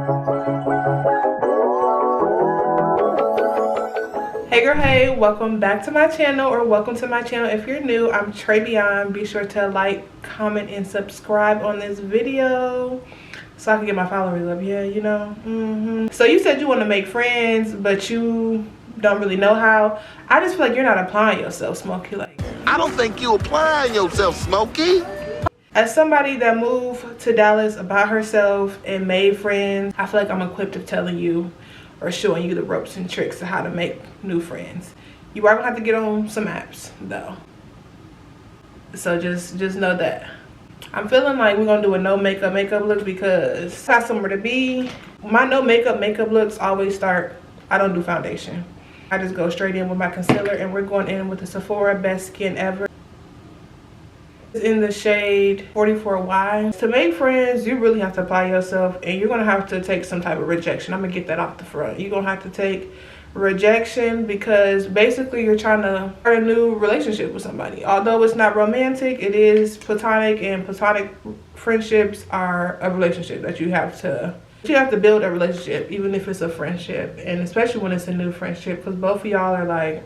Hey girl, hey, welcome back to my channel, or welcome to my channel if you're new. I'm Tre'bion. Be sure to like, comment, and subscribe on this video so I can get my followers up. Yeah, you know. So you said you want to make friends, but you don't really know how. I just feel like you're not applying yourself, Smokey. Like, I don't think you applying yourself, Smokey. as somebody that moved to Dallas by herself and made friends, I feel like I'm equipped of telling you or showing you the ropes and tricks of how to make new friends. You are gonna have to get on some apps though. So just know that. I'm feeling like we're gonna do a no makeup look because I got somewhere to be. My no makeup looks always start, I don't do foundation. I just go straight in with my concealer, and we're going in with the Sephora Best Skin Ever. It's in the shade 44Y. To make friends, you really have to apply yourself, and you're gonna have to take some type of rejection. I'm gonna get that off the front. You're gonna have to take rejection because basically you're trying to start a new relationship with somebody. Although it's not romantic, it is platonic, and platonic friendships are a relationship that you have to build a relationship, even if it's a friendship, and especially when it's a new friendship, because both of y'all are like,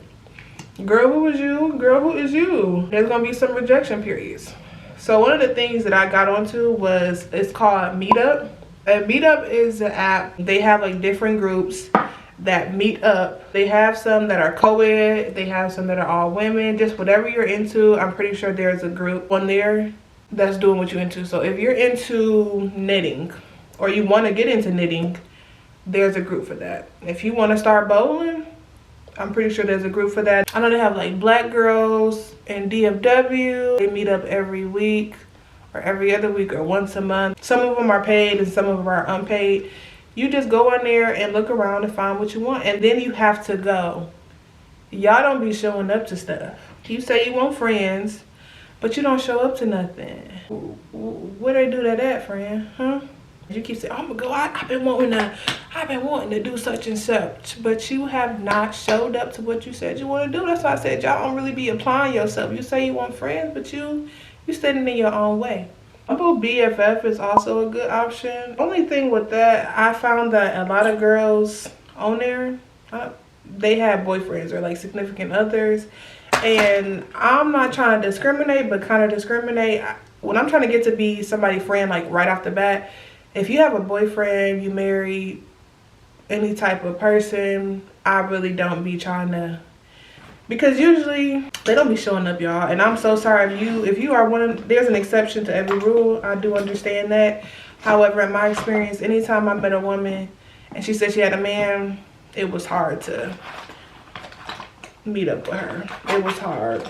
girl, who is you? Girl, who is you? There's gonna be some rejection periods. So one of the things that I got onto was, it's called Meetup. And Meetup is an app. They have like different groups that meet up. They have some that are co-ed, they have some that are all women, just whatever you're into. I'm pretty sure there's a group on there that's doing what you're into. So if you're into knitting or you want to get into knitting, there's a group for that. If you want to start bowling, I'm pretty sure there's a group for that. I know they have like Black Girls in DFW. They meet up every week or every other week or once a month. Some of them are paid and some of them are unpaid. You just go on there and look around and find what you want, and then you have to go. Y'all don't be showing up to stuff. You say you want friends, but you don't show up to nothing. Where they do that at, friend? Huh? You keep saying, I'm gonna go. I've been wanting to do such and such, but you have not showed up to what you said you want to do. That's why I said y'all don't really be applying yourself. You say you want friends, but you standing in your own way. Bumble BFF is also a good option. Only thing with that, I found that a lot of girls on there, they have boyfriends or like significant others, and I'm not trying to discriminate, but kind of discriminate. When I'm trying to get to be somebody's friend, like right off the bat, if you have a boyfriend, you married, any type of person, I really don't be trying to, because usually they don't be showing up, y'all. And I'm so sorry if you are one of, there's an exception to every rule. I do understand that. However, in my experience, anytime I met a woman and she said she had a man, it was hard to meet up with her. It was hard.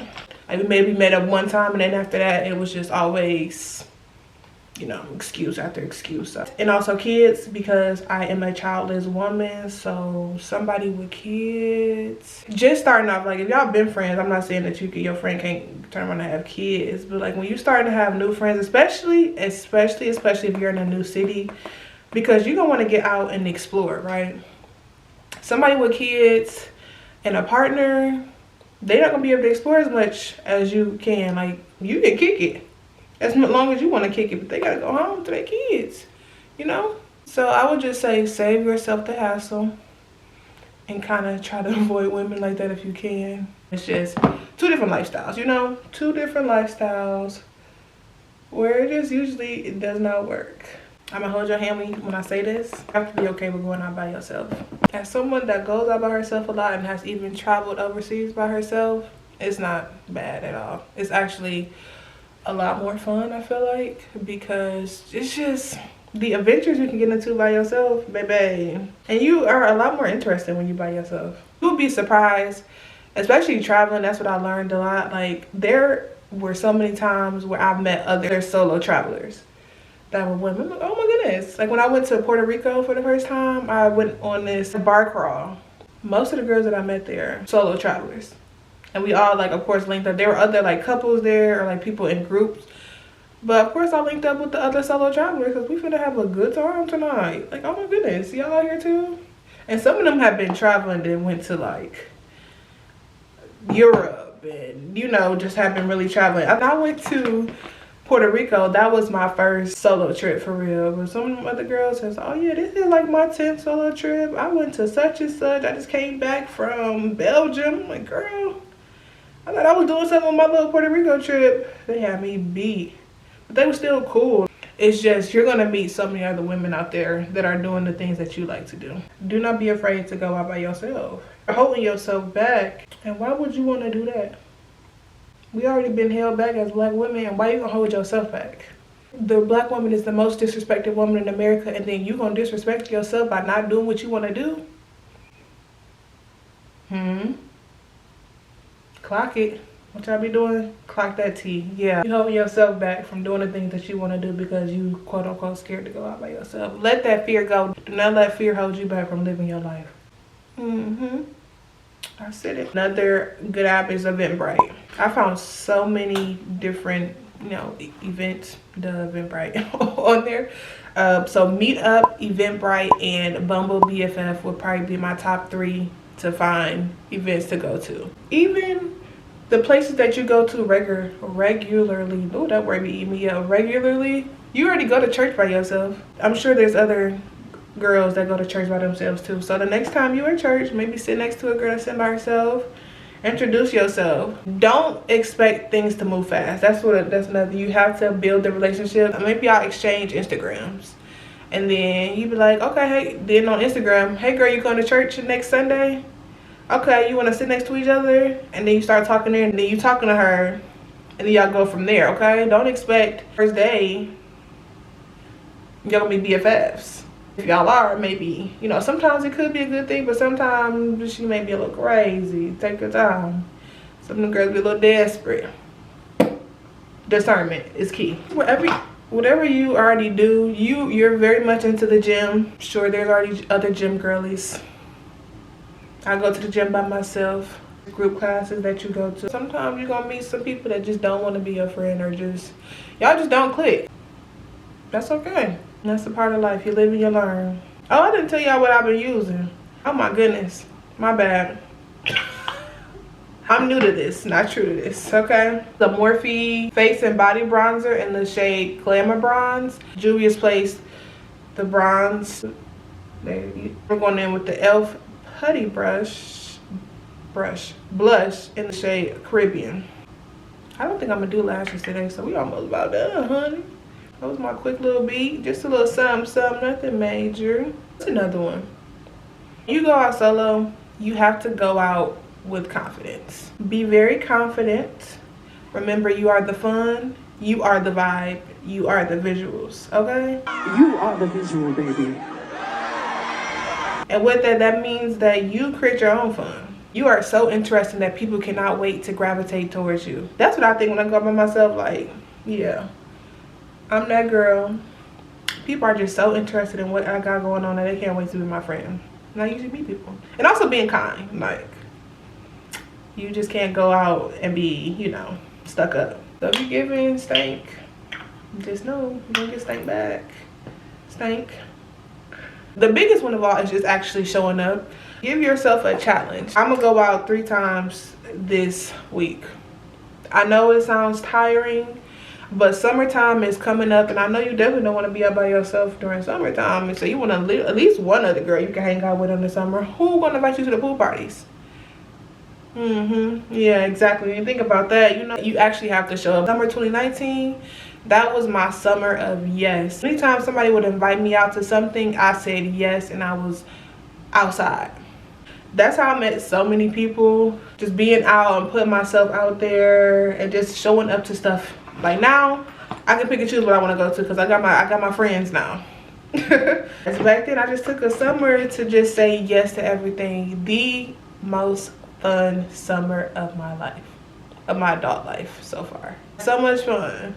Like, we maybe met up one time, and then after that, it was just always, you know, excuse after excuse. And also kids, because I am a childless woman. So somebody with kids, just starting off, like if y'all been friends, I'm not saying that your friend can't turn around and have kids, but like when you start to have new friends, especially if you're in a new city, because you're gonna want to get out and explore, right? Somebody with kids and a partner, they're not gonna be able to explore as much as you can. Like, you can kick it as long as you want to kick it, but they gotta go home to their kids, you know? So I would just say, save yourself the hassle and kind of try to avoid women like that if you can. It's just two different lifestyles, you know? Two different lifestyles where it does not work. I'm gonna hold your hand when I say this. You have to be okay with going out by yourself. As someone that goes out by herself a lot and has even traveled overseas by herself, it's not bad at all. It's actually a lot more fun, I feel like, because it's just the adventures you can get into by yourself, baby. And you are a lot more interested when you're by yourself. You'll be surprised, especially traveling. That's what I learned a lot. Like, there were so many times where I've met other solo travelers that were women. I'm like, oh my goodness. Like when I went to Puerto Rico for the first time, I went on this bar crawl. Most of the girls that I met there, solo travelers. And we all, like, of course, linked up. There were other, like, couples there or, like, people in groups. But, of course, I linked up with the other solo travelers because we finna have a good time tonight. Like, oh, my goodness. Y'all out here, too? And some of them have been traveling and went to, like, Europe and, you know, just have been really traveling. I went to Puerto Rico, that was my first solo trip for real. But some of them other girls says, oh yeah, this is like my 10th solo trip. I went to such and such. I just came back from Belgium. I'm like, girl, I thought I was doing something on my little Puerto Rico trip. They had me beat. But they were still cool. It's just, you're gonna meet so many other women out there that are doing the things that you like to do. Do not be afraid to go out by yourself. You're holding yourself back. And why would you wanna do that? We already been held back as black women, and why you gonna hold yourself back? The black woman is the most disrespected woman in America, and then you gonna disrespect yourself by not doing what you wanna do? Clock it. What y'all be doing? Clock that T. Yeah. You holding yourself back from doing the things that you wanna do because you quote unquote scared to go out by yourself. Let that fear go. Do not let fear hold you back from living your life. I said it. Another good app is Eventbrite. I found so many different, events, Eventbrite on there. So Meetup, Eventbrite, and Bumble BFF would probably be my top 3 to find events to go to. Even the places that you go to regularly, oh, that word be eating me up, regularly, you already go to church by yourself. I'm sure there's other girls that go to church by themselves too. So the next time you're in church, maybe sit next to a girl that's sitting by herself. Introduce yourself. Don't expect things to move fast. That's another. You have to build the relationship. Maybe y'all exchange Instagrams, and then you be like, okay, hey, then on Instagram, hey girl, you going to church next Sunday? Okay, you want to sit next to each other? And then you start talking there, and then you talking to her, and then y'all go from there. Okay, don't expect first day y'all gonna be BFFs. If y'all are, maybe, sometimes it could be a good thing, but sometimes she may be a little crazy. Take your time. Some of the girls be a little desperate. Discernment is key. Whatever you already do, you're very much into the gym. Sure, there's already other gym girlies. I go to the gym by myself. Group classes that you go to. Sometimes you're gonna meet some people that just don't want to be your friend, or y'all just don't click. That's okay. That's a part of life. You live and you learn. Oh, I didn't tell y'all what I've been using. Oh my goodness. My bad. I'm new to this, not true to this, okay? The Morphe Face and Body Bronzer in the shade Glamour Bronze. Juvia's Place, the bronze. There you go. We're going in with the e.l.f. Putty Blush in the shade Tre'bion. I don't think I'm gonna do lashes today, so we almost about done, honey. That was my quick little beat. Just a little something, nothing major. That's another one. You go out solo, you have to go out with confidence. Be very confident. Remember, you are the fun, you are the vibe, you are the visuals, okay? You are the visual, baby. And with that means that you create your own fun. You are so interesting that people cannot wait to gravitate towards you. That's what I think when I go by myself, like, yeah. I'm that girl. People are just so interested in what I got going on that they can't wait to be my friend. And I usually meet people. And also being kind. Like, you just can't go out and be, stuck up. So if you're giving stank, just know you're gonna get stank back. Stank. The biggest one of all is just actually showing up. Give yourself a challenge. I'm gonna go out 3 times this week. I know it sounds tiring, but summertime is coming up, and I know you definitely don't want to be out by yourself during summertime. And so you want to at least one other girl you can hang out with in the summer. Who gonna invite you to the pool parties? Yeah, exactly. When you think about that, you actually have to show up. Summer 2019, that was my summer of yes. Anytime somebody would invite me out to something, I said yes, and I was outside. That's how I met so many people. Just being out and putting myself out there and just showing up to stuff. Like now, I can pick and choose what I want to go to because I got my friends now. Back then, I just took a summer to just say yes to everything. The most fun summer of my life, of my adult life so far. So much fun.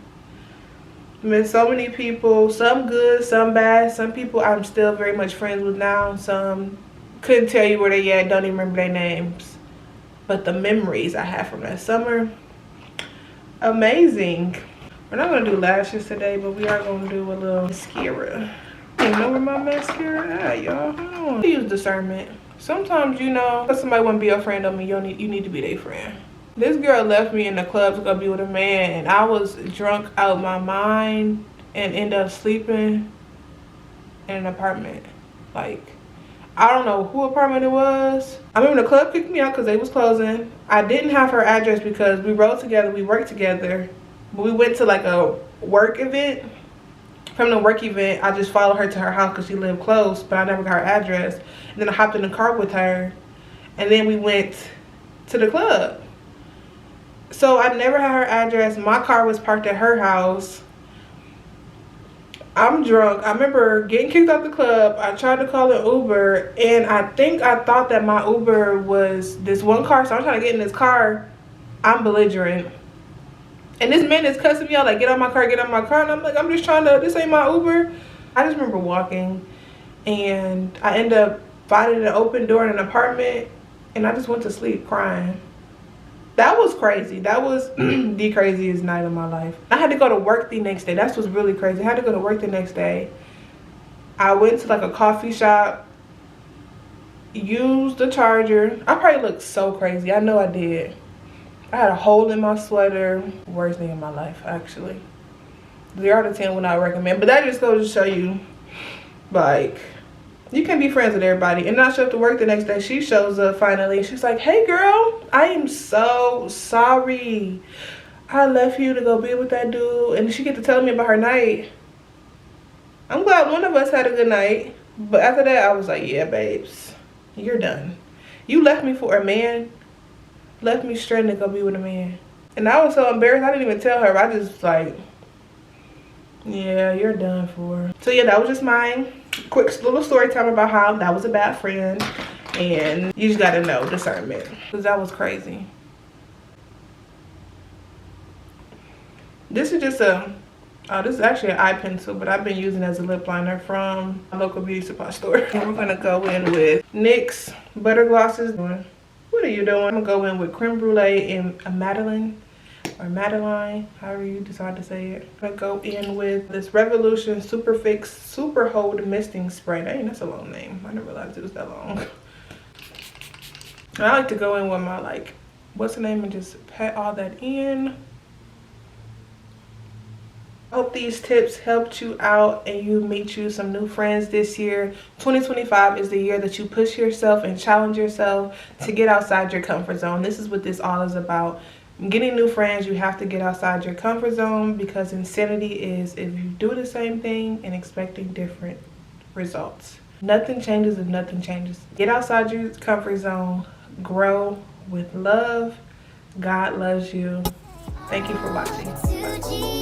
Met so many people, some good, some bad. Some people I'm still very much friends with now. Some couldn't tell you where they at, don't even remember their names. But the memories I have from that summer, amazing. We're not gonna do lashes today, but we are gonna do a little mascara. You know where my mascara at, y'all? Use discernment. Sometimes, because somebody wouldn't be your friend, don't mean you need to be their friend. This girl left me in the club to go be with a man, and I was drunk out my mind and ended up sleeping in an apartment. Like, I don't know who apartment it was. I remember the club kicked me out because they was closing. I didn't have her address because we rode together, we worked together. But we went to like a work event. From the work event, I just followed her to her house because she lived close, but I never got her address. And then I hopped in the car with her, and then we went to the club. So I never had her address. My car was parked at her house. I'm drunk. I remember getting kicked out the club. I tried to call an Uber, and I think I thought that my Uber was this one car. So I'm trying to get in this car. I'm belligerent. And this man is cussing me out like, get out my car, get out my car. And I'm like, I'm just trying to, this ain't my Uber. I just remember walking, and I ended up finding an open door in an apartment, and I just went to sleep crying. That was crazy. That was the craziest night of my life. I had to go to work the next day. That's what's really crazy. I had to go to work the next day. I went to like a coffee shop, used the charger. I probably looked so crazy. I know I did. I had a hole in my sweater. Worst thing in my life, actually. 0 to 10 would not recommend. But that just goes to show you, like, you can be friends with everybody. And not show up to work the next day. She shows up finally. She's like, hey girl, I am so sorry. I left you to go be with that dude. And she get to telling me about her night. I'm glad one of us had a good night. But after that, I was like, yeah, babes, you're done. You left me for a man. Left me straight to go be with a man. And I was so embarrassed. I didn't even tell her. I just like, yeah, you're done for. So yeah, that was just my quick little story time about how that was a bad friend. And you just gotta know discernment, because that was crazy. This is just this is actually an eye pencil, but I've been using it as a lip liner from a local beauty supply store. And we're gonna go in with NYX butter glosses. What are you doing? I'm gonna go in with creme brulee and a Madeline, or Madeline, however you decide to say it. I'm gonna go in with this Revolution Super Fix Super Hold Misting Spray. Dang, that's a long name. I didn't realize it was that long. And I like to go in with my, like, what's the name, and just pat all that in. I hope these tips helped you out and you meet you some new friends this year. 2025 is the year that you push yourself and challenge yourself to get outside your comfort zone. This is what this all is about. Getting new friends, you have to get outside your comfort zone, because insanity is if you do the same thing and expecting different results. Nothing changes if nothing changes. Get outside your comfort zone. Grow with love. God loves you. Thank you for watching.